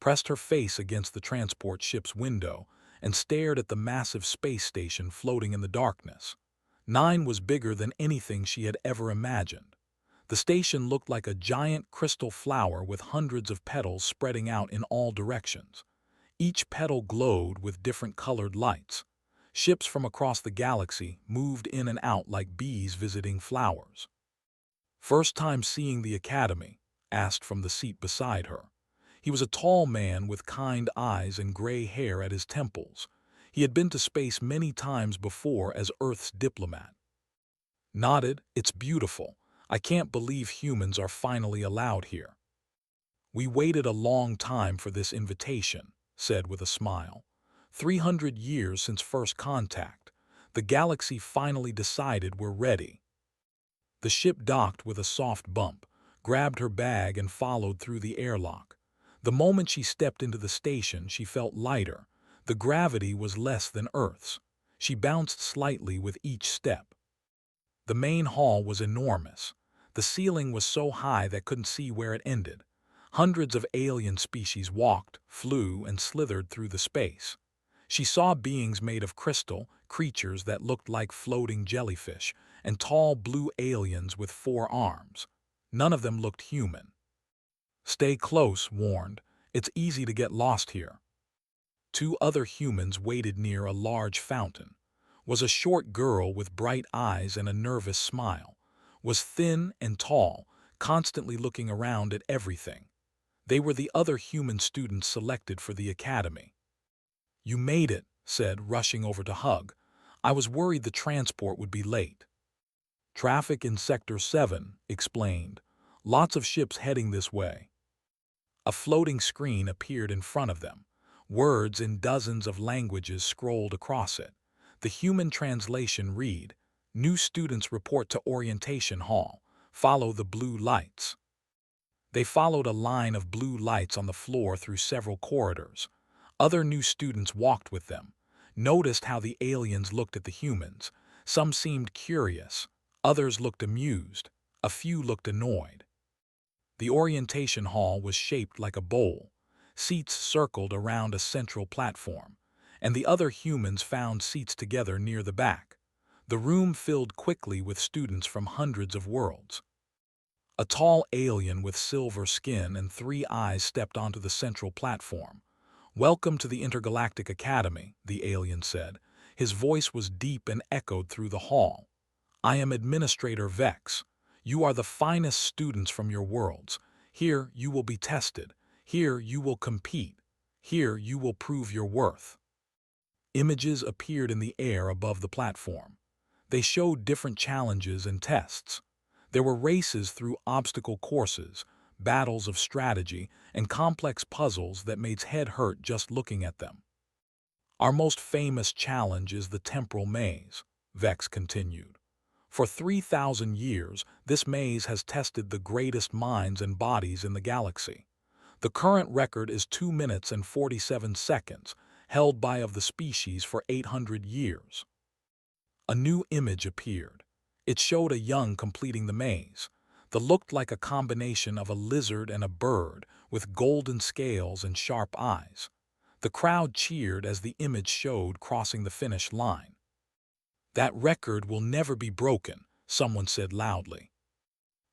pressed her face against the transport ship's window, and stared at the massive space station floating in the darkness. 9 was bigger than anything she had ever imagined. The station looked like a giant crystal flower with hundreds of petals spreading out in all directions. Each petal glowed with different colored lights. Ships from across the galaxy moved in and out like bees visiting flowers. "First time seeing the Academy?" asked from the seat beside her. He was a tall man with kind eyes and gray hair at his temples. He had been to space many times before as Earth's diplomat. Nodded. "It's beautiful. I can't believe humans are finally allowed here." "We waited a long time for this invitation," said with a smile. 300 years since first contact. The galaxy finally decided we're ready." The ship docked with a soft bump, grabbed her bag and followed through the airlock. The moment she stepped into the station, she felt lighter. The gravity was less than Earth's. She bounced slightly with each step. The main hall was enormous. The ceiling was so high that couldn't see where it ended. Hundreds of alien species walked, flew, and slithered through the space. She saw beings made of crystal, creatures that looked like floating jellyfish, and tall blue aliens with 4 arms. None of them looked human. "Stay close," warned. "It's easy to get lost here." 2 other humans waited near a large fountain. Was a short girl with bright eyes and a nervous smile. Was thin and tall, constantly looking around at everything. They were the other human students selected for the Academy. "You made it," said, rushing over to hug. "I was worried the transport would be late." "Traffic in Sector 7, explained. "Lots of ships heading this way." A floating screen appeared in front of them. Words in dozens of languages scrolled across it. The human translation read, "New students report to Orientation Hall. Follow the blue lights." They followed a line of blue lights on the floor through several corridors. Other new students walked with them, noticed how the aliens looked at the humans. Some seemed curious, others looked amused, a few looked annoyed. The orientation hall was shaped like a bowl. Seats circled around a central platform, and the other humans found seats together near the back. The room filled quickly with students from hundreds of worlds. A tall alien with silver skin and 3 eyes stepped onto the central platform. "Welcome to the Intergalactic Academy," the alien said. His voice was deep and echoed through the hall. "I am Administrator Vex. You are the finest students from your worlds. Here you will be tested. Here you will compete. Here you will prove your worth." Images appeared in the air above the platform. They showed different challenges and tests. There were races through obstacle courses, battles of strategy, and complex puzzles that made head hurt just looking at them. "Our most famous challenge is the temporal maze," Vex continued. "For 3,000 years, this maze has tested the greatest minds and bodies in the galaxy. The current record is 2 minutes and 47 seconds, held by of the species for 800 years. A new image appeared. It showed a young completing the maze. The looked like a combination of a lizard and a bird, with golden scales and sharp eyes. The crowd cheered as the image showed crossing the finish line. "That record will never be broken," someone said loudly.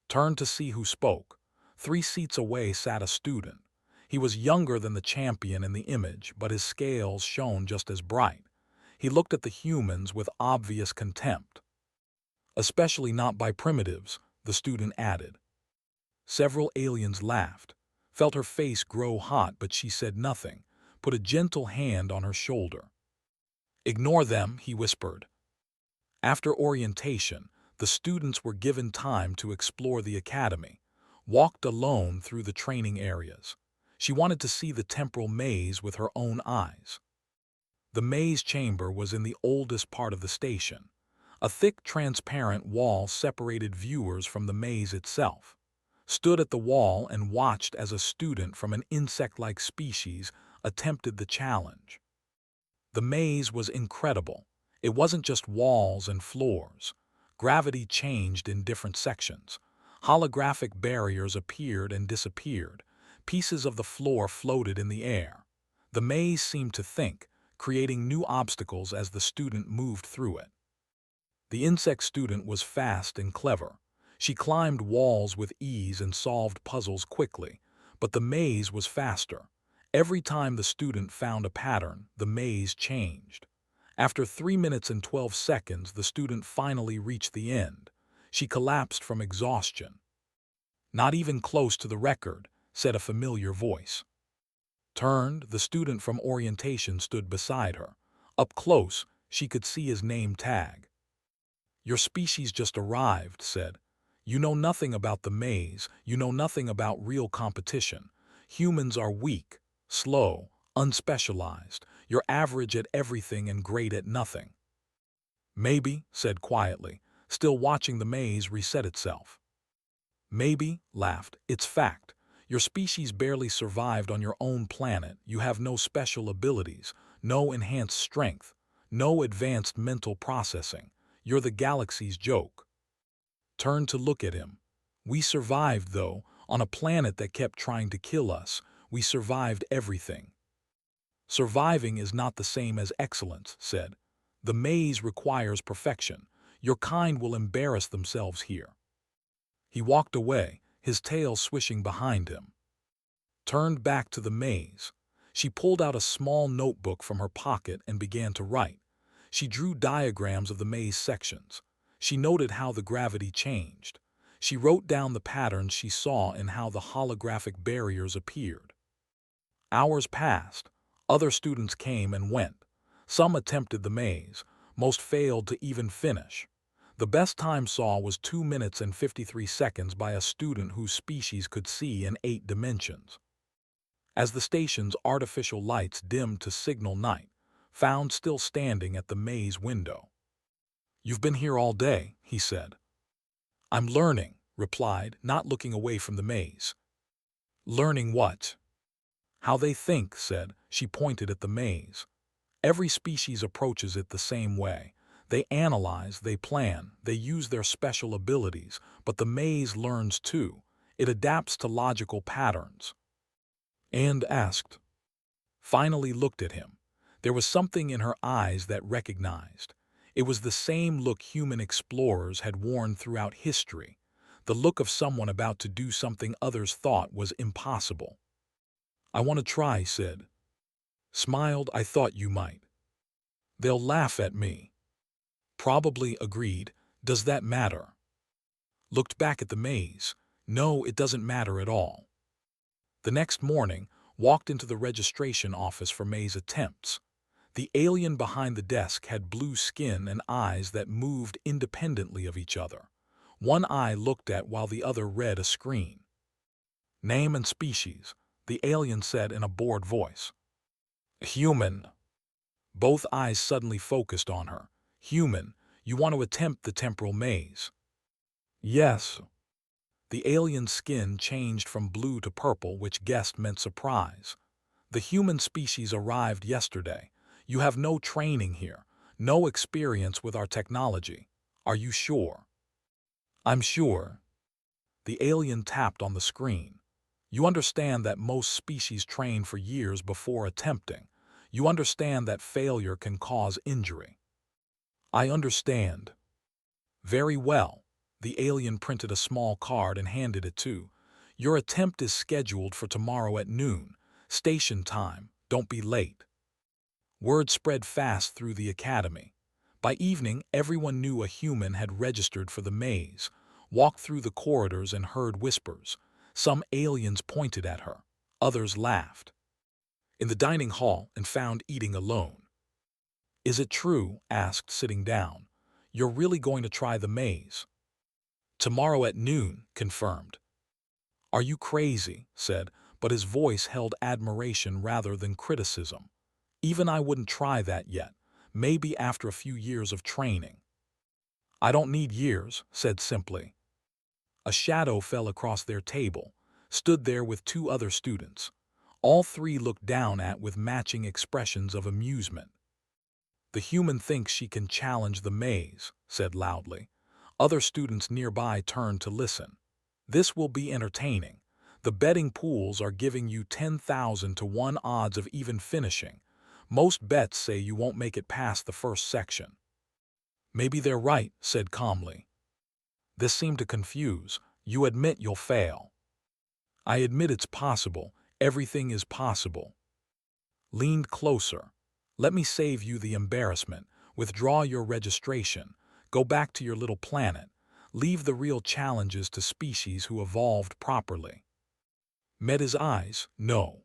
Turned to see who spoke. 3 seats away sat a student. He was younger than the champion in the image, but his scales shone just as bright. He looked at the humans with obvious contempt. "Especially not by primitives," the student added. Several aliens laughed. Felt her face grow hot, but she said nothing, put a gentle hand on her shoulder. "Ignore them," he whispered. After orientation, the students were given time to explore the academy, walked alone through the training areas. She wanted to see the temporal maze with her own eyes. The maze chamber was in the oldest part of the station. A thick, transparent wall separated viewers from the maze itself. Stood at the wall and watched as a student from an insect-like species attempted the challenge. The maze was incredible. It wasn't just walls and floors. Gravity changed in different sections. Holographic barriers appeared and disappeared. Pieces of the floor floated in the air. The maze seemed to think, creating new obstacles as the student moved through it. The insect student was fast and clever. She climbed walls with ease and solved puzzles quickly, but the maze was faster. Every time the student found a pattern, the maze changed. After 3 minutes and 12 seconds, the student finally reached the end. She collapsed from exhaustion. "Not even close to the record," said a familiar voice. Turned, the student from orientation stood beside her. Up close, she could see his name tag. "Your species just arrived," said. "You know nothing about the maze, you know nothing about real competition. Humans are weak, slow, unspecialized. You're average at everything and great at nothing." "Maybe," said quietly, still watching the maze reset itself. "Maybe," laughed, "it's fact. Your species barely survived on your own planet. You have no special abilities, no enhanced strength, no advanced mental processing. You're the galaxy's joke." Turned to look at him. "We survived, though, on a planet that kept trying to kill us. We survived everything." "Surviving is not the same as excellence," said. "The maze requires perfection. Your kind will embarrass themselves here." He walked away, his tail swishing behind him. Turned back to the maze. She pulled out a small notebook from her pocket and began to write. She drew diagrams of the maze sections. She noted how the gravity changed. She wrote down the patterns she saw and how the holographic barriers appeared. Hours passed. Other students came and went. Some attempted the maze. Most failed to even finish. The best time saw was 2 minutes and 53 seconds by a student whose species could see in 8 dimensions. As the station's artificial lights dimmed to signal night, found still standing at the maze window. "You've been here all day," he said. "I'm learning," replied, not looking away from the maze. "Learning what?" "How they think," said. She pointed at the maze. "Every species approaches it the same way. They analyze, they plan, they use their special abilities, but the maze learns too. It adapts to logical patterns." And asked. Finally looked at him. There was something in her eyes that recognized. It was the same look human explorers had worn throughout history, the look of someone about to do something others thought was impossible. "I want to try," said. Smiled. "I thought you might." "They'll laugh at me." "Probably," agreed. "Does that matter?" Looked back at the maze. "No, it doesn't matter at all." The next morning, walked into the registration office for maze attempts. The alien behind the desk had blue skin and eyes that moved independently of each other. One eye looked at while the other read a screen. "Name and species," the alien said in a bored voice. "Human." Both eyes suddenly focused on her. "Human, you want to attempt the temporal maze?" "Yes." The alien's skin changed from blue to purple, which guessed meant surprise. "The human species arrived yesterday. You have no training here, no experience with our technology. Are you sure?" "I'm sure." The alien tapped on the screen. "You understand that most species train for years before attempting. You understand that failure can cause injury." "I understand." "Very well." The alien printed a small card and handed it to. "Your attempt is scheduled for tomorrow at noon. Station time. Don't be late." Word spread fast through the academy. By evening, everyone knew a human had registered for the maze, walked through the corridors and heard whispers. Some aliens pointed at her. Others laughed. In the dining hall and found eating alone. "Is it true?" asked, sitting down. "You're really going to try the maze?" "Tomorrow at noon," confirmed. "Are you crazy?" said, but his voice held admiration rather than criticism. "Even I wouldn't try that yet. Maybe after a few years of training." "I don't need years," said simply. A shadow fell across their table, stood there with 2 other students. All 3 looked down at with matching expressions of amusement. "The human thinks she can challenge the maze," said loudly. Other students nearby turned to listen. "This will be entertaining." The betting pools are giving you 10,000 to 1 odds of even finishing. Most bets say you won't make it past the first section. Maybe they're right, said calmly. This seemed to confuse. You admit you'll fail. I admit it's possible. Everything is possible. Leaned closer. Let me save you the embarrassment. Withdraw your registration. Go back to your little planet. Leave the real challenges to species who evolved properly. Met his eyes, no.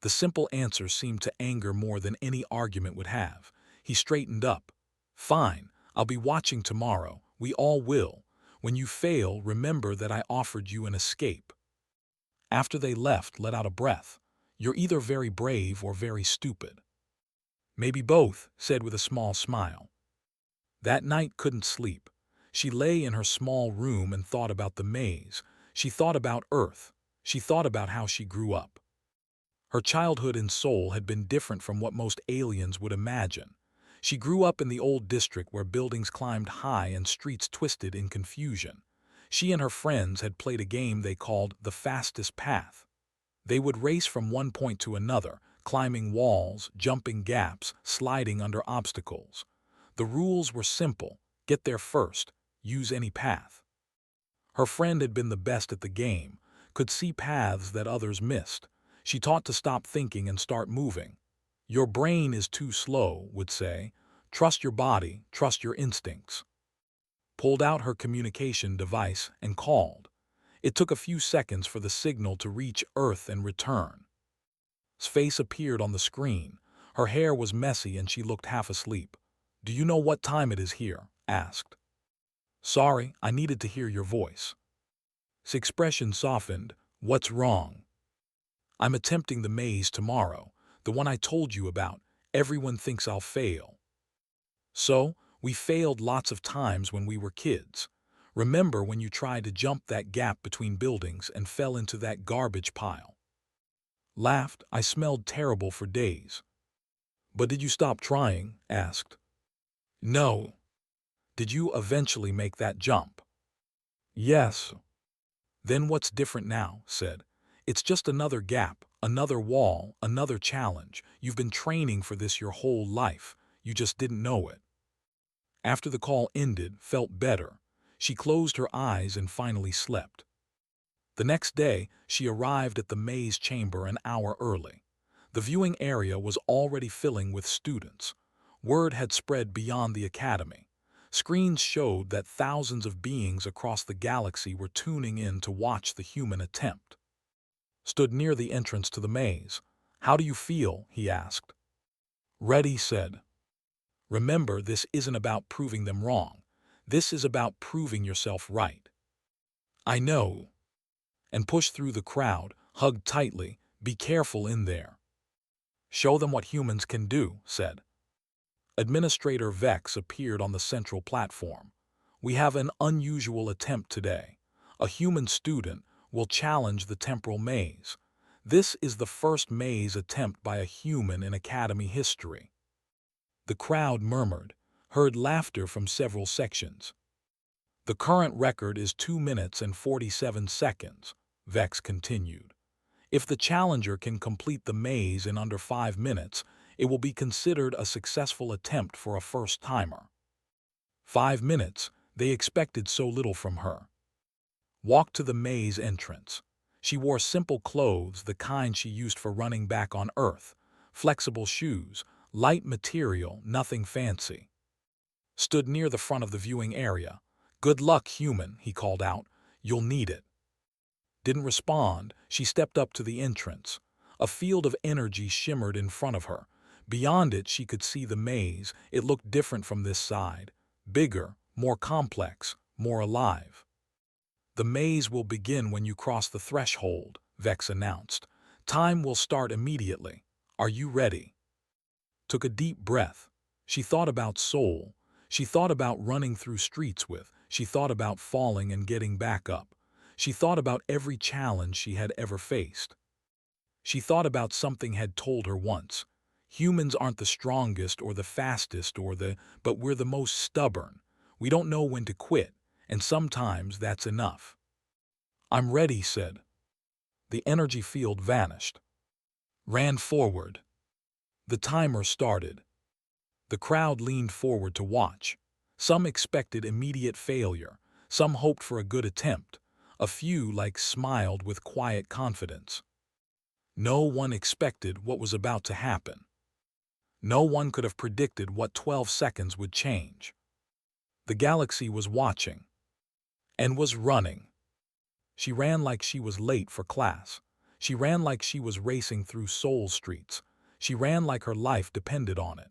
The simple answer seemed to anger more than any argument would have. He straightened up. Fine, I'll be watching tomorrow. We all will. When you fail, remember that I offered you an escape. After they left, let out a breath. You're either very brave or very stupid. Maybe both, said with a small smile. That night couldn't sleep. She lay in her small room and thought about the maze. She thought about Earth. She thought about how she grew up. Her childhood in Seoul had been different from what most aliens would imagine. She grew up in the old district where buildings climbed high and streets twisted in confusion. She and her friends had played a game they called the fastest path. They would race from one point to another, climbing walls, jumping gaps, sliding under obstacles. The rules were simple: get there first, use any path. Her friend had been the best at the game, could see paths that others missed. She taught to stop thinking and start moving. Your brain is too slow, would say. Trust your body, trust your instincts. Pulled out her communication device and called. It took a few seconds for the signal to reach Earth and return. His face appeared on the screen. Her hair was messy and she looked half asleep. Do you know what time it is here? Asked. Sorry, I needed to hear your voice. His expression softened. What's wrong? I'm attempting the maze tomorrow, the one I told you about. Everyone thinks I'll fail. So, we failed lots of times when we were kids. Remember when you tried to jump that gap between buildings and fell into that garbage pile? Laughed. I smelled terrible for days. But did you stop trying? Asked. No. Did you eventually make that jump? Yes. Then what's different now? Said. It's just another gap, another wall, another challenge. You've been training for this your whole life. You just didn't know it. After the call ended, felt better. She closed her eyes and finally slept. The next day, she arrived at the maze chamber an hour early. The viewing area was already filling with students. Word had spread beyond the academy. Screens showed that thousands of beings across the galaxy were tuning in to watch the human attempt. Stood near the entrance to the maze. How do you feel? He asked. Ready, said. Remember, this isn't about proving them wrong. This is about proving yourself right. I know. And pushed through the crowd, hugged tightly. Be careful in there. Show them what humans can do, said. Administrator Vex appeared on the central platform. We have an unusual attempt today. A human student will challenge the temporal maze. This is the first maze attempt by a human in Academy history. The crowd murmured, heard laughter from several sections. The current record is 2 minutes and 47 seconds, Vex continued. If the challenger can complete the maze in under 5 minutes, it will be considered a successful attempt for a first-timer. 5 minutes, they expected so little from her. Walked to the maze entrance. She wore simple clothes, the kind she used for running back on Earth. Flexible shoes, light material, nothing fancy. Stood near the front of the viewing area. Good luck, human, he called out. You'll need it. Didn't respond. She stepped up to the entrance. A field of energy shimmered in front of her. Beyond it, she could see the maze. It looked different from this side. Bigger, more complex, more alive. The maze will begin when you cross the threshold, Vex announced. Time will start immediately. Are you ready? Took a deep breath. She thought about Seoul. She thought about running through streets with. She thought about falling and getting back up. She thought about every challenge she had ever faced. She thought about something had told her once. Humans aren't the strongest or the fastest but we're the most stubborn. We don't know when to quit, and sometimes that's enough. I'm ready, said. The energy field vanished. Ran forward. The timer started. The crowd leaned forward to watch. Some expected immediate failure. Some hoped for a good attempt. A few, smiled with quiet confidence. No one expected what was about to happen. No one could have predicted what 12 seconds would change. The galaxy was watching. And was running. She ran like she was late for class. She ran like she was racing through soul streets. She ran like her life depended on it.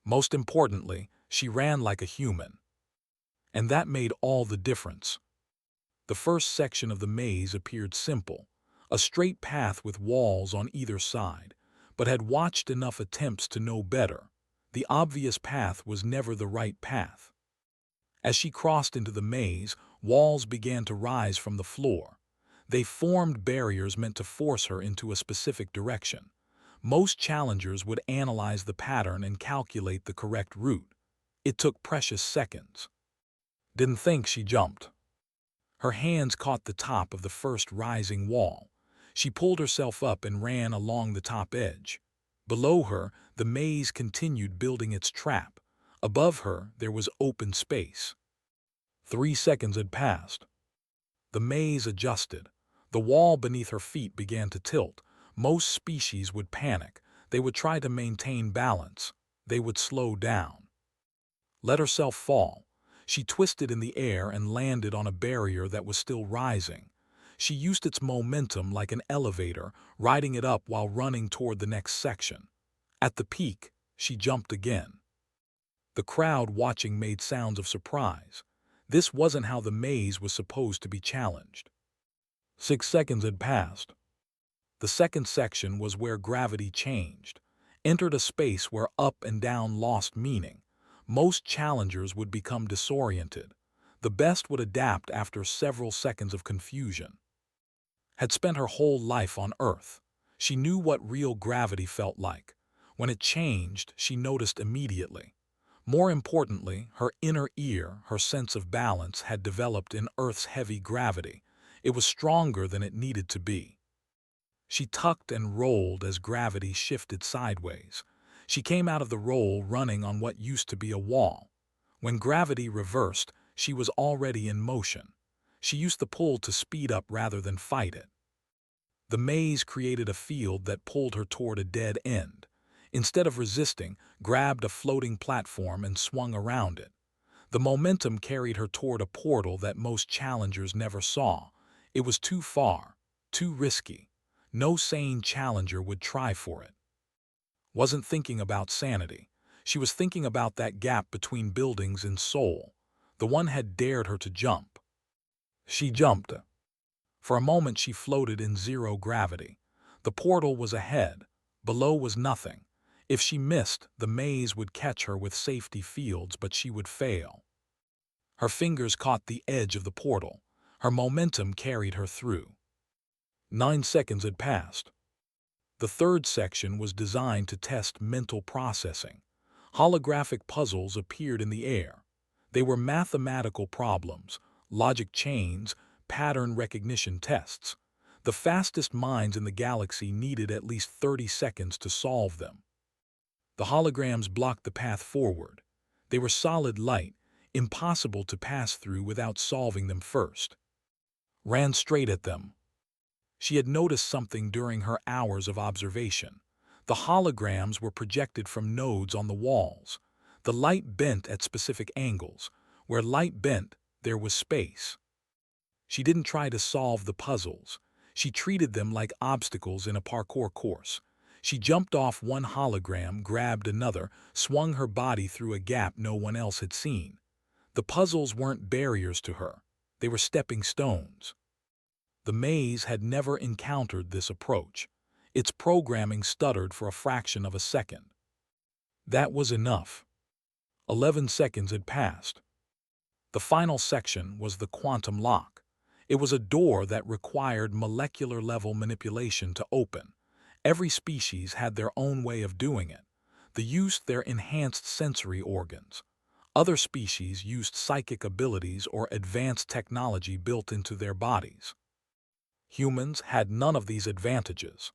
Most importantly, she ran like a human. And that made all the difference. The first section of the maze appeared simple, a straight path with walls on either side, but had watched enough attempts to know better. The obvious path was never the right path. As she crossed into the maze, walls began to rise from the floor. They formed barriers meant to force her into a specific direction. Most challengers would analyze the pattern and calculate the correct route. It took precious seconds. Didn't think she jumped. Her hands caught the top of the first rising wall. She pulled herself up and ran along the top edge. Below her, the maze continued building its trap. Above her, there was open space. 3 seconds had passed. The maze adjusted. The wall beneath her feet began to tilt. Most species would panic. They would try to maintain balance. They would slow down. Let herself fall. She twisted in the air and landed on a barrier that was still rising. She used its momentum like an elevator, riding it up while running toward the next section. At the peak, she jumped again. The crowd watching made sounds of surprise. This wasn't how the maze was supposed to be challenged. 6 seconds had passed. The second section was where gravity changed, entered a space where up and down lost meaning. Most challengers would become disoriented. The best would adapt after several seconds of confusion. Had spent her whole life on Earth. She knew what real gravity felt like. When it changed, she noticed immediately. More importantly, her inner ear, her sense of balance, had developed in Earth's heavy gravity. It was stronger than it needed to be. She tucked and rolled as gravity shifted sideways. She came out of the roll running on what used to be a wall. When gravity reversed, she was already in motion. She used the pull to speed up rather than fight it. The maze created a field that pulled her toward a dead end. Instead of resisting, grabbed a floating platform and swung around it. The momentum carried her toward a portal that most challengers never saw. It was too far, too risky. No sane challenger would try for it. Wasn't thinking about sanity. She was thinking about that gap between buildings and soul. The one had dared her to jump. She jumped. For a moment she floated in zero gravity. The portal was ahead. Below was nothing. If she missed, the maze would catch her with safety fields, but she would fail. Her fingers caught the edge of the portal. Her momentum carried her through. 9 seconds had passed. The third section was designed to test mental processing. Holographic puzzles appeared in the air. They were mathematical problems, logic chains, pattern recognition tests. The fastest minds in the galaxy needed at least 30 seconds to solve them. The holograms blocked the path forward. They were solid light, impossible to pass through without solving them first. Ran straight at them. She had noticed something during her hours of observation. The holograms were projected from nodes on the walls. The light bent at specific angles. Where light bent, there was space. She didn't try to solve the puzzles. She treated them like obstacles in a parkour course. She jumped off one hologram, grabbed another, swung her body through a gap no one else had seen. The puzzles weren't barriers to her. They were stepping stones. The maze had never encountered this approach. Its programming stuttered for a fraction of a second. That was enough. 11 seconds had passed. The final section was the quantum lock. It was a door that required molecular-level manipulation to open. Every species had their own way of doing it. They used their enhanced sensory organs. Other species used psychic abilities or advanced technology built into their bodies. Humans had none of these advantages.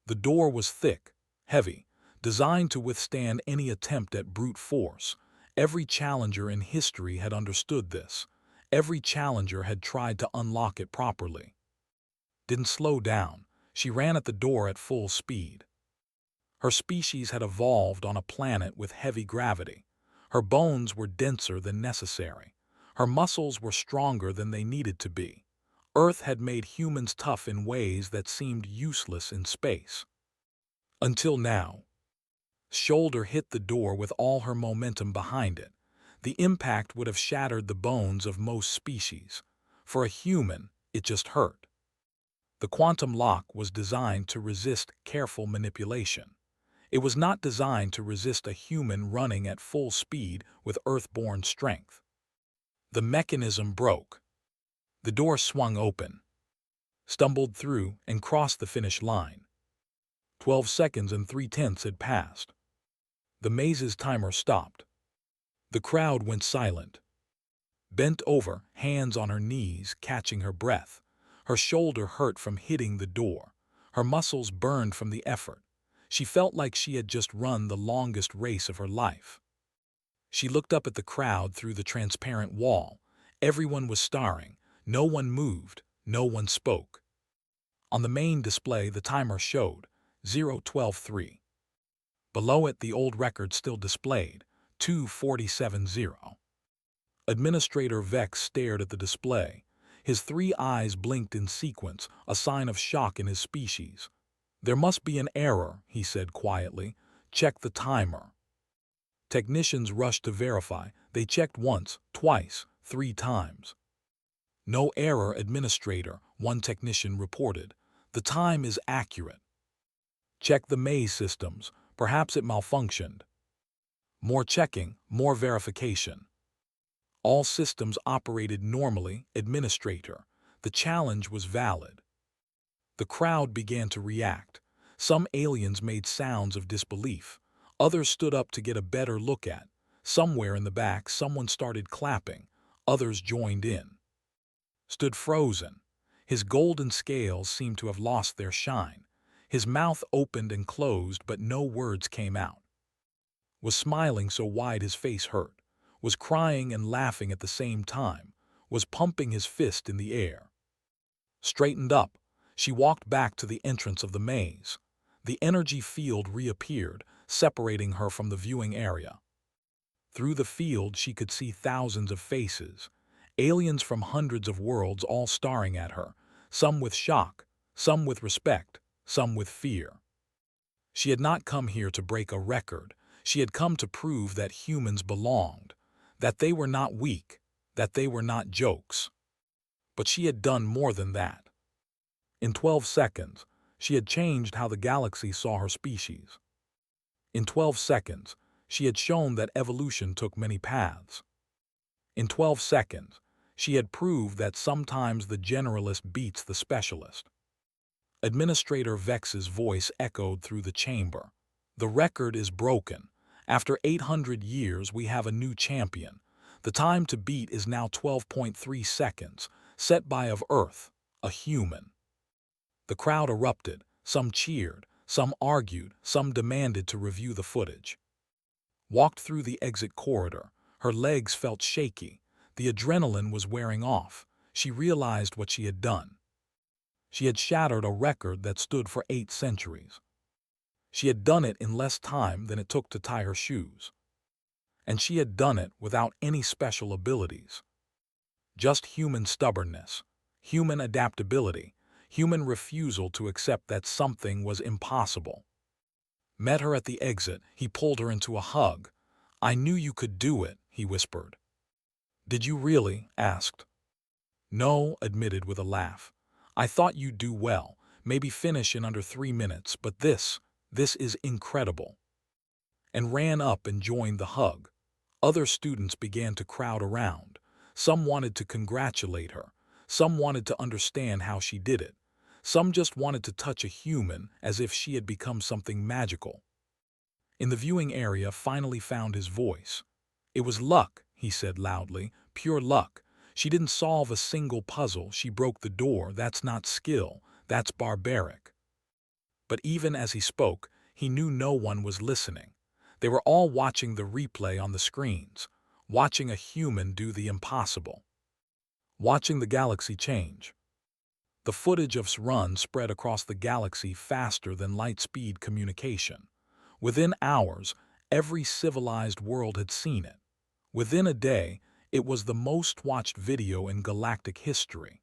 The door was thick, heavy, designed to withstand any attempt at brute force. Every challenger in history had understood this. Every challenger had tried to unlock it properly. Didn't slow down. She ran at the door at full speed. Her species had evolved on a planet with heavy gravity. Her bones were denser than necessary. Her muscles were stronger than they needed to be. Earth had made humans tough in ways that seemed useless in space. Until now. Shoulder hit the door with all her momentum behind it. The impact would have shattered the bones of most species. For a human, it just hurt. The quantum lock was designed to resist careful manipulation. It was not designed to resist a human running at full speed with Earth-born strength. The mechanism broke. The door swung open, stumbled through, and crossed the finish line. 12 seconds and 3/10 had passed. The maze's timer stopped. The crowd went silent. Bent over, hands on her knees, catching her breath. Her shoulder hurt from hitting the door. Her muscles burned from the effort. She felt like she had just run the longest race of her life. She looked up at the crowd through the transparent wall. Everyone was staring. No one moved. No one spoke. On the main display, the timer showed 0:12:3. Below it, the old record still displayed 2:47:0. Administrator Vex stared at the display. His 3 eyes blinked in sequence, a sign of shock in his species. "There must be an error," he said quietly. "Check the timer." Technicians rushed to verify. They checked once, twice, 3 times. "No error, Administrator," one technician reported. "The time is accurate." "Check the maze systems. Perhaps it malfunctioned." More checking, more verification. All systems operated normally, Administrator. The challenge was valid. The crowd began to react. Some aliens made sounds of disbelief. Others stood up to get a better look at. Somewhere in the back, someone started clapping. Others joined in. Stood frozen. His golden scales seemed to have lost their shine. His mouth opened and closed, but no words came out. Was smiling so wide his face hurt. Was crying and laughing at the same time. Was pumping his fist in the air. Straightened up, she walked back to the entrance of the maze. The energy field reappeared, separating her from the viewing area. Through the field, she could see thousands of faces. Aliens from hundreds of worlds all staring at her, some with shock, some with respect, some with fear. She had not come here to break a record. She had come to prove that humans belonged, that they were not weak, that they were not jokes. But she had done more than that. In 12 seconds, she had changed how the galaxy saw her species. In 12 seconds, she had shown that evolution took many paths. In 12 seconds, she had proved that sometimes the generalist beats the specialist. Administrator Vex's voice echoed through the chamber. "The record is broken. After 800 years, we have a new champion. The time to beat is now 12.3 seconds, set by of Earth, a human." The crowd erupted. Some cheered, some argued, some demanded to review the footage. Walked through the exit corridor. Her legs felt shaky. The adrenaline was wearing off. She realized what she had done. She had shattered a record that stood for 8 centuries. She had done it in less time than it took to tie her shoes. And she had done it without any special abilities. Just human stubbornness, human adaptability, human refusal to accept that something was impossible. Met her at the exit, he pulled her into a hug. "I knew you could do it," he whispered. "Did you really?" asked. "No," admitted with a laugh. "I thought you'd do well, maybe finish in under 3 minutes, but this is incredible." And ran up and joined the hug. Other students began to crowd around. Some wanted to congratulate her. Some wanted to understand how she did it. Some just wanted to touch a human as if she had become something magical. In the viewing area, finally found his voice. "It was luck," he said loudly, "pure luck. She didn't solve a single puzzle, she broke the door. That's not skill, that's barbaric. But even as he spoke, he knew no one was listening. They were all watching the replay on the screens, watching a human do the impossible, watching the galaxy change. The footage of run spread across the galaxy faster than light-speed communication. Within hours, every civilized world had seen it. Within a day, it was the most-watched video in galactic history.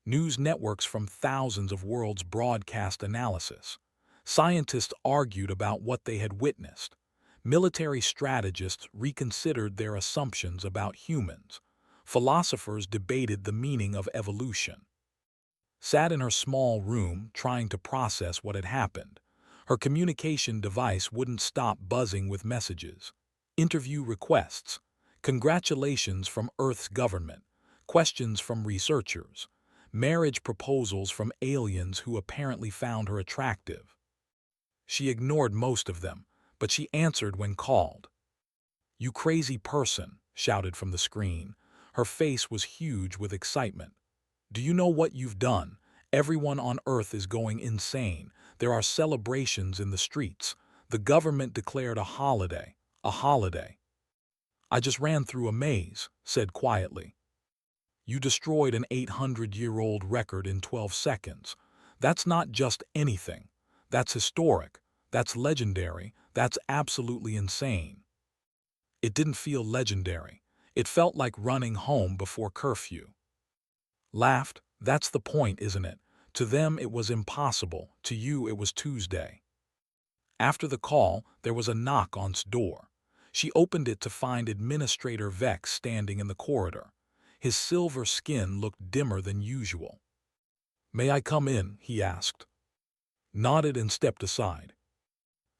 News networks from thousands of worlds broadcast analysis. Scientists argued about what they had witnessed. Military strategists reconsidered their assumptions about humans. Philosophers debated the meaning of evolution. Sat in her small room, trying to process what had happened. Her communication device wouldn't stop buzzing with messages. Interview requests, congratulations from Earth's government, questions from researchers, marriage proposals from aliens who apparently found her attractive. She ignored most of them, but she answered when called. "You crazy person," shouted from the screen. Her face was huge with excitement. "Do you know what you've done? Everyone on Earth is going insane. There are celebrations in the streets. The government declared a holiday. A holiday." "I just ran through a maze," said quietly. "You destroyed an 800-year-old record in 12 seconds. That's not just anything. That's historic. That's legendary. That's absolutely insane." It didn't feel legendary. It felt like running home before curfew. Laughed. "That's the point, isn't it? To them it was impossible. To you it was Tuesday." After the call, there was a knock on the door. She opened it to find Administrator Vex standing in the corridor. His silver skin looked dimmer than usual. "May I come in?" he asked. Nodded and stepped aside.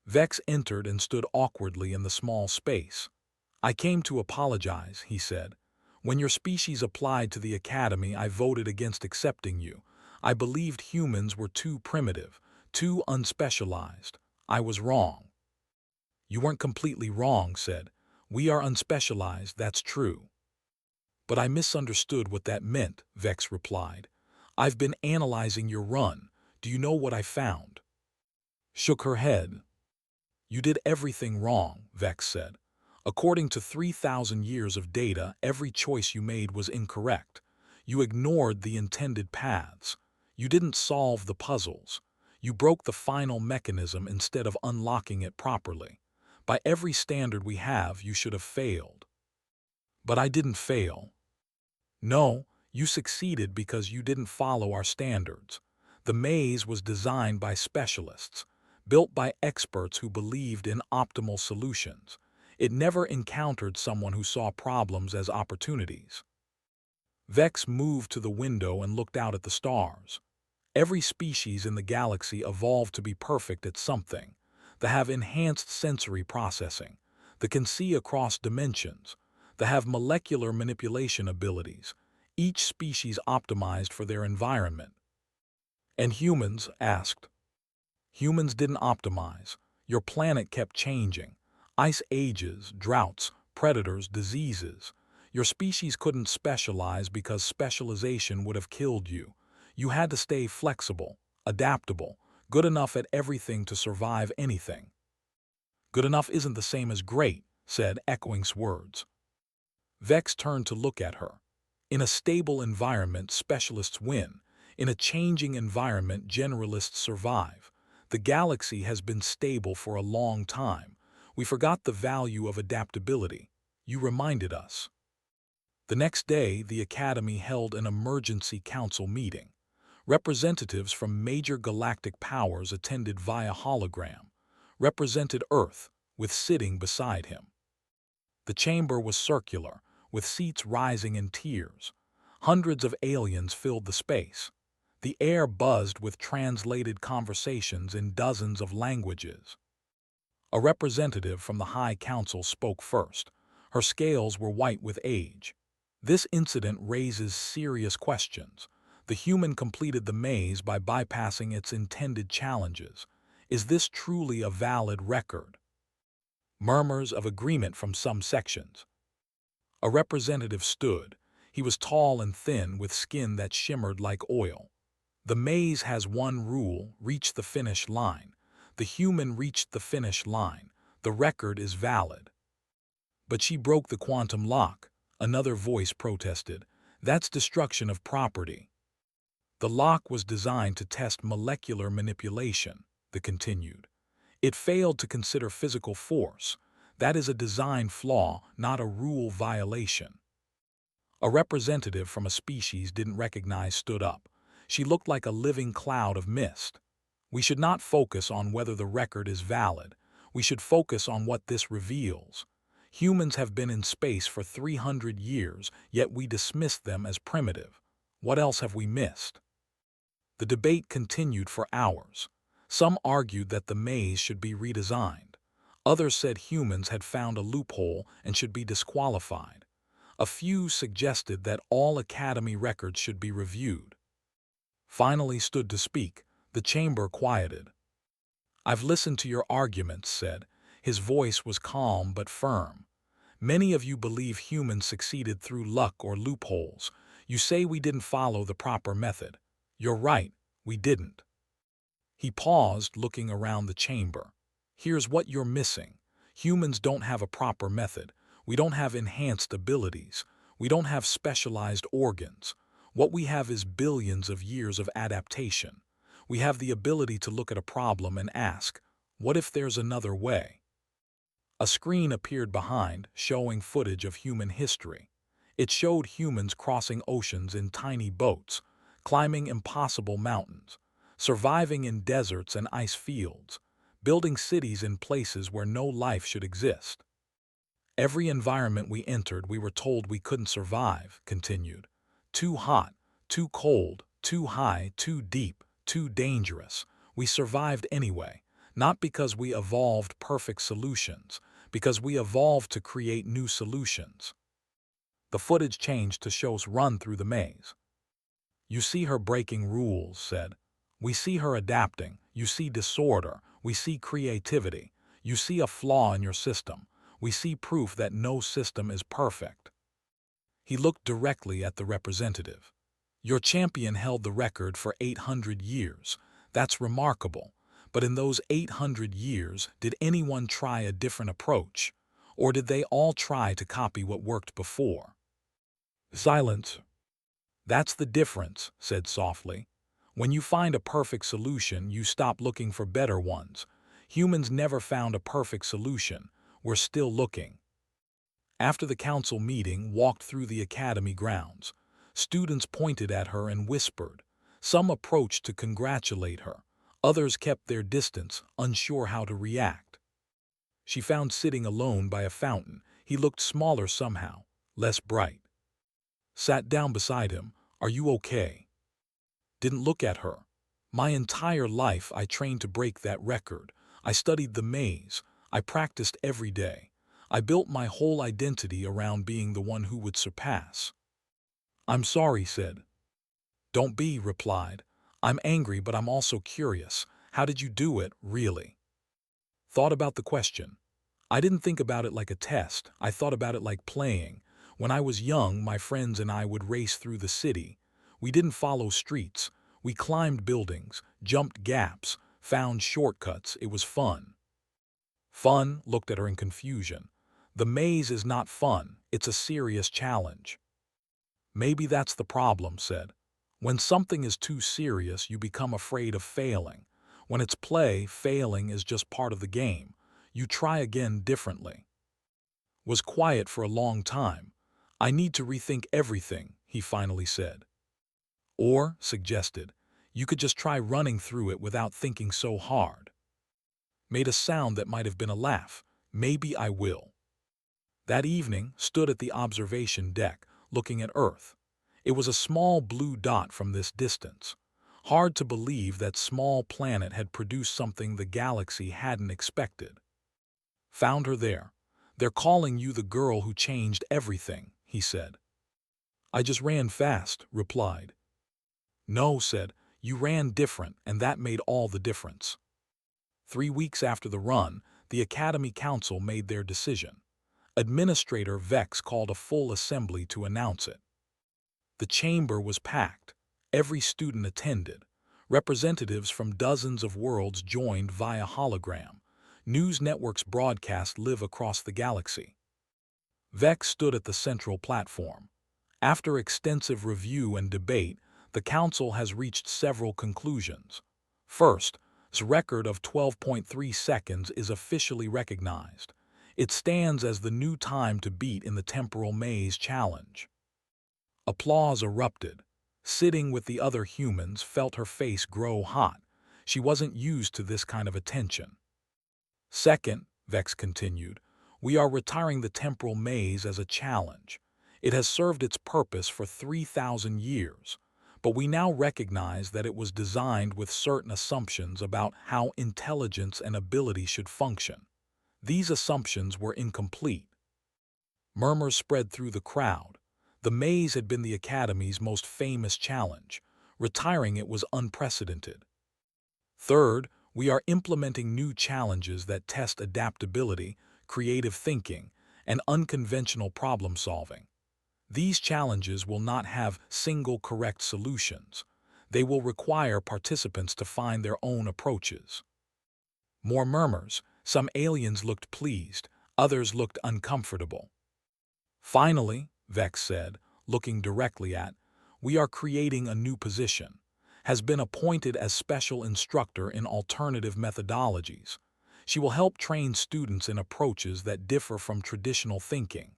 Vex entered and stood awkwardly in the small space. "I came to apologize," he said. "When your species applied to the Academy, I voted against accepting you. I believed humans were too primitive, too unspecialized. I was wrong." "You weren't completely wrong," said. "We are unspecialized, that's true." "But I misunderstood what that meant," Vex replied. "I've been analyzing your run. Do you know what I found?" Shook her head. "You did everything wrong," Vex said. "According to 3,000 years of data, every choice you made was incorrect. You ignored the intended paths. You didn't solve the puzzles. You broke the final mechanism instead of unlocking it properly. By every standard we have, you should have failed." "But I didn't fail." "No, you succeeded because you didn't follow our standards. The maze was designed by specialists, built by experts who believed in optimal solutions. It never encountered someone who saw problems as opportunities." Vex moved to the window and looked out at the stars. Every species in the galaxy evolved to be perfect at something. They have enhanced sensory processing. They can see across dimensions. They have molecular manipulation abilities. Each species optimized for their environment. "And humans?" asked. "Humans didn't optimize. Your planet kept changing. Ice ages, droughts, predators, diseases. Your species couldn't specialize because specialization would have killed you. You had to stay flexible, adaptable, good enough at everything to survive anything." "Good enough isn't the same as great," said, echoing's words. Vex turned to look at her. "In a stable environment, specialists win. In a changing environment, generalists survive. The galaxy has been stable for a long time. We forgot the value of adaptability. You reminded us." The next day, the Academy held an emergency council meeting. Representatives from major galactic powers attended via hologram. Represented Earth, with sitting beside him. The chamber was circular, with seats rising in tiers. Hundreds of aliens filled the space. The air buzzed with translated conversations in dozens of languages. A representative from the High Council spoke first. Her scales were white with age. "This incident raises serious questions. The human completed the maze by bypassing its intended challenges. Is this truly a valid record?" Murmurs of agreement from some sections. A representative stood. He was tall and thin with skin that shimmered like oil. The maze has one rule: reach the finish line. The human reached the finish line. The record is valid. But she broke the quantum lock, another voice protested. That's destruction of property. The lock was designed to test molecular manipulation, they continued. It failed to consider physical force. That is a design flaw, not a rule violation. A representative from a species didn't recognize stood up. She looked like a living cloud of mist. We should not focus on whether the record is valid. We should focus on what this reveals. Humans have been in space for 300 years, yet we dismissed them as primitive. What else have we missed? The debate continued for hours. Some argued that the maze should be redesigned. Others said humans had found a loophole and should be disqualified. A few suggested that all Academy records should be reviewed. Finally stood to speak. The chamber quieted. "I've listened to your arguments," said. His voice was calm but firm. "Many of you believe humans succeeded through luck or loopholes. You say we didn't follow the proper method. You're right, we didn't." He paused, looking around the chamber. "Here's what you're missing. Humans don't have a proper method. We don't have enhanced abilities. We don't have specialized organs. What we have is billions of years of adaptation. We have the ability to look at a problem and ask, what if there's another way?" A screen appeared behind, showing footage of human history. It showed humans crossing oceans in tiny boats, climbing impossible mountains, surviving in deserts and ice fields, building cities in places where no life should exist. "Every environment we entered, we were told we couldn't survive," continued. "Too hot, too cold, too high, too deep, too dangerous. We survived anyway, not because we evolved perfect solutions, because we evolved to create new solutions." The footage changed to show us run through the maze. "You see her breaking rules," said. "We see her adapting. You see disorder. We see creativity. You see a flaw in your system. We see proof that no system is perfect." He looked directly at the representative. "Your champion held the record for 800 years. That's remarkable. But in those 800 years, did anyone try a different approach? Or did they all try to copy what worked before?" Silence. "That's the difference," said softly. "When you find a perfect solution, you stop looking for better ones. Humans never found a perfect solution. We're still looking." After the council meeting walked through the academy grounds, students pointed at her and whispered. Some approached to congratulate her. Others kept their distance, unsure how to react. She found sitting alone by a fountain. He looked smaller somehow, less bright. Sat down beside him. "Are you okay?" Didn't look at her. "My entire life I trained to break that record. I studied the maze. I practiced every day. I built my whole identity around being the one who would surpass." "I'm sorry," said. "Don't be," replied. "I'm angry, but I'm also curious. How did you do it, really?" Thought about the question. "I didn't think about it like a test. I thought about it like playing. When I was young, my friends and I would race through the city. We didn't follow streets. We climbed buildings, jumped gaps, found shortcuts. It was fun." Fun looked at her in confusion. "The maze is not fun. It's a serious challenge." "Maybe that's the problem," said. "When something is too serious, you become afraid of failing. When it's play, failing is just part of the game. You try again differently." Was quiet for a long time. "I need to rethink everything," he finally said. "Or," suggested, "you could just try running through it without thinking so hard." Made a sound that might have been a laugh. "Maybe I will." That evening, stood at the observation deck, looking at Earth. It was a small blue dot from this distance. Hard to believe that small planet had produced something the galaxy hadn't expected. Found her there. "They're calling you the girl who changed everything," he said. "I just ran fast," replied. "No," said, "you ran different, and that made all the difference." 3 weeks after the run, the Academy Council made their decision. Administrator Vex called a full assembly to announce it. The chamber was packed. Every student attended. Representatives from dozens of worlds joined via hologram. News networks broadcast live across the galaxy. Vex stood at the central platform. After extensive review and debate, the Council has reached several conclusions. First, its record of 12.3 seconds is officially recognized. It stands as the new time to beat in the Temporal Maze Challenge. Applause erupted. Sitting with the other humans felt her face grow hot. She wasn't used to this kind of attention. Second, Vex continued, we are retiring the Temporal Maze as a challenge. It has served its purpose for 3,000 years, but we now recognize that it was designed with certain assumptions about how intelligence and ability should function. These assumptions were incomplete. Murmurs spread through the crowd. The maze had been the Academy's most famous challenge. Retiring it was unprecedented. Third, we are implementing new challenges that test adaptability, creative thinking, and unconventional problem-solving. These challenges will not have single correct solutions. They will require participants to find their own approaches. More murmurs. Some aliens looked pleased, others looked uncomfortable. Finally, Vex said, looking directly at, we are creating a new position. Has been appointed as special instructor in alternative methodologies. She will help train students in approaches that differ from traditional thinking.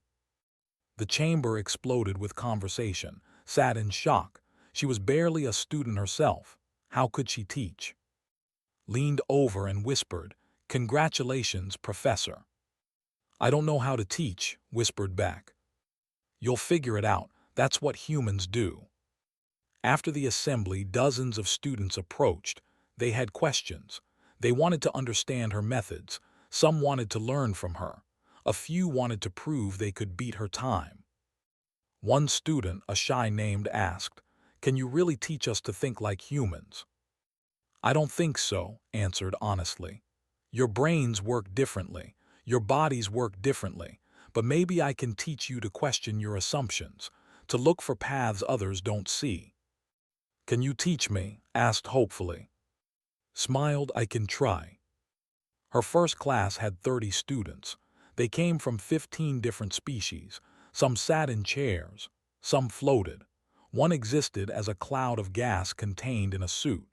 The chamber exploded with conversation, sat in shock. She was barely a student herself. How could she teach? Leaned over and whispered, congratulations, Professor. I don't know how to teach, whispered back. You'll figure it out. That's what humans do. After the assembly, dozens of students approached. They had questions. They wanted to understand her methods. Some wanted to learn from her. A few wanted to prove they could beat her time. One student, a shy named, asked, can you really teach us to think like humans? I don't think so, answered honestly. Your brains work differently. Your bodies work differently. But maybe I can teach you to question your assumptions, to look for paths others don't see. Can you teach me? Asked hopefully. Smiled, I can try. Her first class had 30 students. They came from 15 different species. Some sat in chairs. Some floated. One existed as a cloud of gas contained in a suit.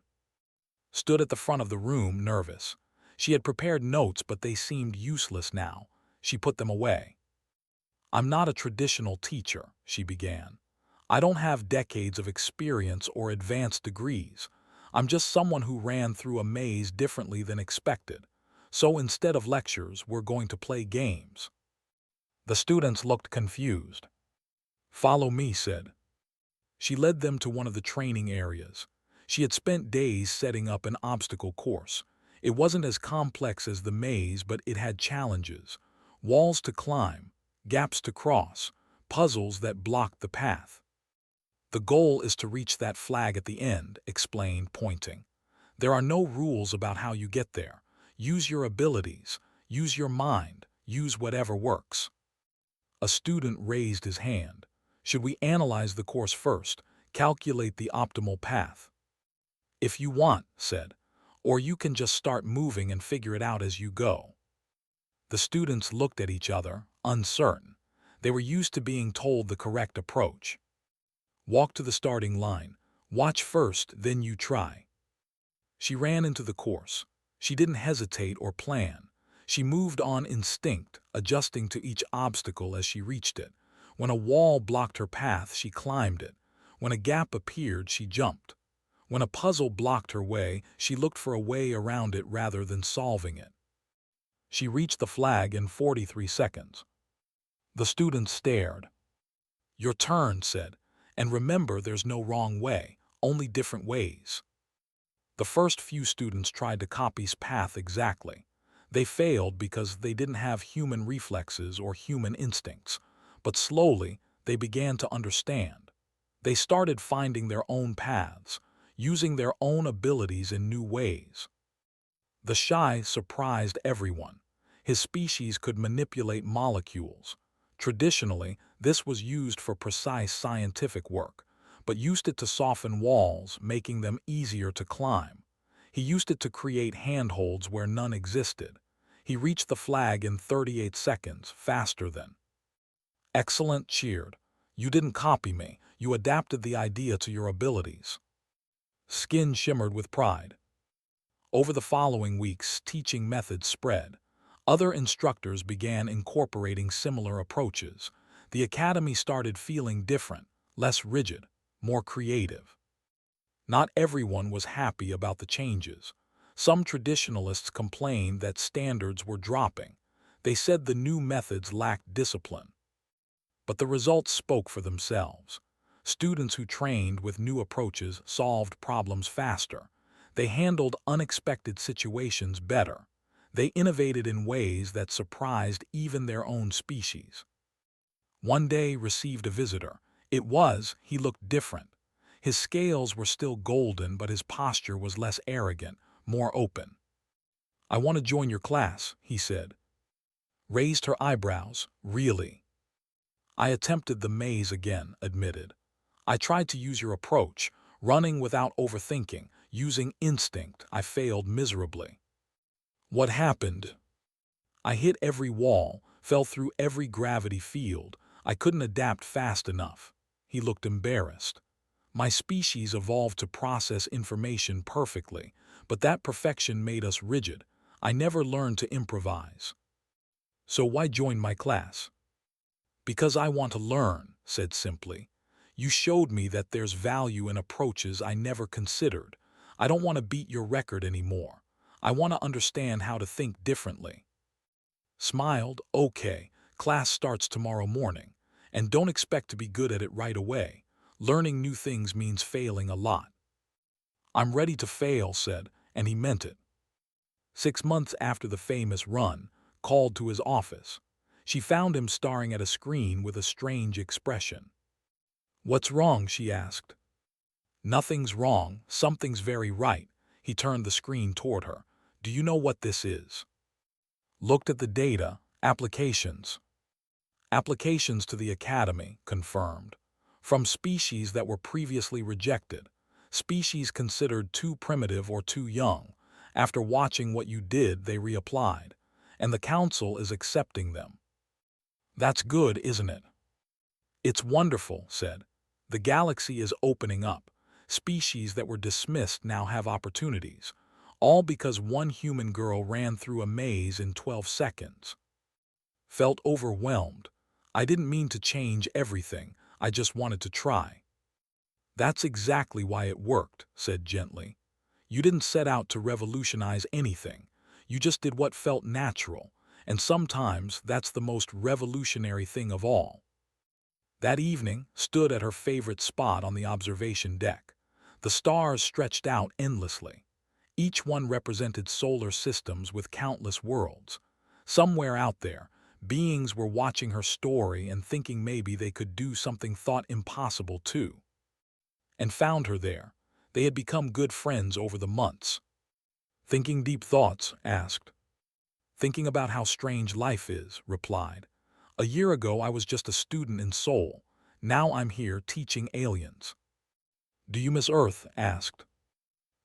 Stood at the front of the room, nervous. She had prepared notes, but they seemed useless now. She put them away. I'm not a traditional teacher, she began. I don't have decades of experience or advanced degrees. I'm just someone who ran through a maze differently than expected. So instead of lectures, we're going to play games. The students looked confused. Follow me, said. She led them to one of the training areas. She had spent days setting up an obstacle course. It wasn't as complex as the maze, but it had challenges. Walls to climb, gaps to cross, puzzles that blocked the path. The goal is to reach that flag at the end, explained, pointing. There are no rules about how you get there. Use your abilities, use your mind, use whatever works. A student raised his hand. Should we analyze the course first, calculate the optimal path? If you want, said, or you can just start moving and figure it out as you go. The students looked at each other, uncertain. They were used to being told the correct approach. Walk to the starting line. Watch first, then you try. She ran into the course. She didn't hesitate or plan. She moved on instinct, adjusting to each obstacle as she reached it. When a wall blocked her path, she climbed it. When a gap appeared, she jumped. When a puzzle blocked her way, she looked for a way around it rather than solving it. She reached the flag in 43 seconds. The students stared. Your turn, said, and remember there's no wrong way, only different ways. The first few students tried to copy his path exactly. They failed because they didn't have human reflexes or human instincts, but slowly they began to understand. They started finding their own paths, using their own abilities in new ways. The shy surprised everyone. His species could manipulate molecules. Traditionally, this was used for precise scientific work, but used it to soften walls, making them easier to climb. He used it to create handholds where none existed. He reached the flag in 38 seconds, faster than. Excellent, cheered. You didn't copy me, you adapted the idea to your abilities. Skin shimmered with pride. Over the following weeks, teaching methods spread. Other instructors began incorporating similar approaches. The academy started feeling different, less rigid, more creative. Not everyone was happy about the changes. Some traditionalists complained that standards were dropping. They said the new methods lacked discipline. But the results spoke for themselves. Students who trained with new approaches solved problems faster. They handled unexpected situations better. They innovated in ways that surprised even their own species. One day received a visitor. He looked different. His scales were still golden, but his posture was less arrogant, more open. I want to join your class, he said. Raised her eyebrows. Really? I attempted the maze again, admitted. I tried to use your approach, running without overthinking, using instinct. I failed miserably. What happened? I hit every wall, fell through every gravity field. I couldn't adapt fast enough. He looked embarrassed. My species evolved to process information perfectly, but that perfection made us rigid. I never learned to improvise. So why join my class? Because I want to learn, said simply. You showed me that there's value in approaches I never considered. I don't want to beat your record anymore. I want to understand how to think differently. Smiled, okay, class starts tomorrow morning. And don't expect to be good at it right away. Learning new things means failing a lot. I'm ready to fail, said, and he meant it. 6 months after the famous run, called to his office. She found him staring at a screen with a strange expression. What's wrong? She asked. Nothing's wrong, something's very right. He turned the screen toward her. Do you know what this is? Looked at the data, applications. Applications to the academy, confirmed. From species that were previously rejected. Species considered too primitive or too young. After watching what you did, they reapplied. And the council is accepting them. That's good, isn't it? It's wonderful, said. The galaxy is opening up. Species that were dismissed now have opportunities. All because one human girl ran through a maze in 12 seconds. Felt overwhelmed. I didn't mean to change everything. I just wanted to try. That's exactly why it worked, said gently. You didn't set out to revolutionize anything. You just did what felt natural. And sometimes that's the most revolutionary thing of all. That evening, stood at her favorite spot on the observation deck. The stars stretched out endlessly. Each one represented solar systems with countless worlds. Somewhere out there, beings were watching her story and thinking maybe they could do something thought impossible too. And found her there. They had become good friends over the months. Thinking deep thoughts, asked. Thinking about how strange life is, replied. A year ago I was just a student in Seoul. Now I'm here teaching aliens. Do you miss Earth? Asked.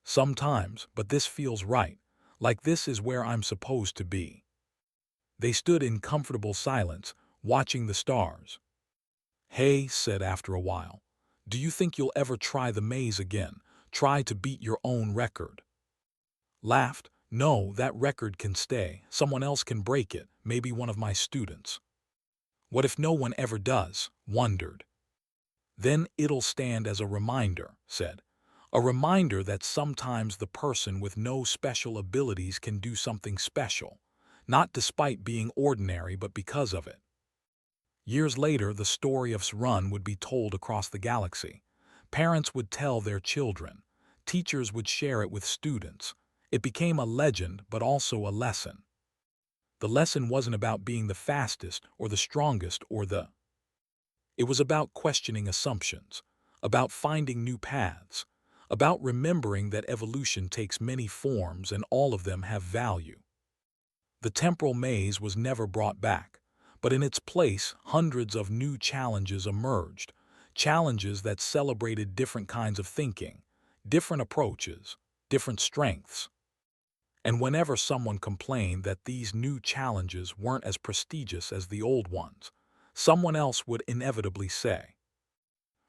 Sometimes, but this feels right. Like this is where I'm supposed to be. They stood in comfortable silence, watching the stars. Hey, said after a while, do you think you'll ever try the maze again? Try to beat your own record? Laughed. No, that record can stay. Someone else can break it, maybe one of my students. What if no one ever does? Wondered. Then it'll stand as a reminder, said. A reminder that sometimes the person with no special abilities can do something special, not despite being ordinary but because of it. Years later, the story of Run would be told across the galaxy. Parents would tell their children. Teachers would share it with students. It became a legend, but also a lesson. The lesson wasn't about being the fastest or the strongest It was about questioning assumptions, about finding new paths, about remembering that evolution takes many forms and all of them have value. The temporal maze was never brought back, but in its place, hundreds of new challenges emerged, challenges that celebrated different kinds of thinking, different approaches, different strengths. And whenever someone complained that these new challenges weren't as prestigious as the old ones, someone else would inevitably say,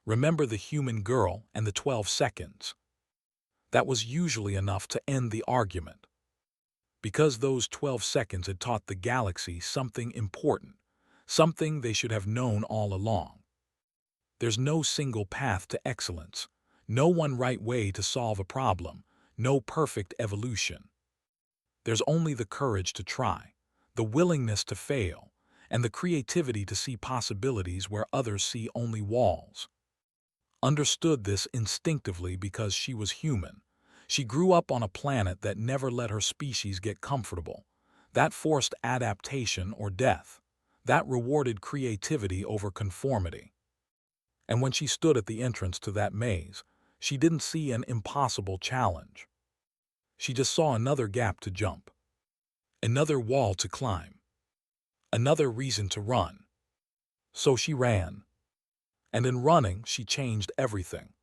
"Remember the human girl and the 12 seconds?" That was usually enough to end the argument, because those 12 seconds had taught the galaxy something important, something they should have known all along. There's no single path to excellence, no one right way to solve a problem, no perfect evolution. There's only the courage to try, the willingness to fail, and the creativity to see possibilities where others see only walls. Understood this instinctively because she was human. She grew up on a planet that never let her species get comfortable. That forced adaptation or death. That rewarded creativity over conformity. And when she stood at the entrance to that maze, she didn't see an impossible challenge. She just saw another gap to jump, another wall to climb, another reason to run. So she ran. And in running, she changed everything.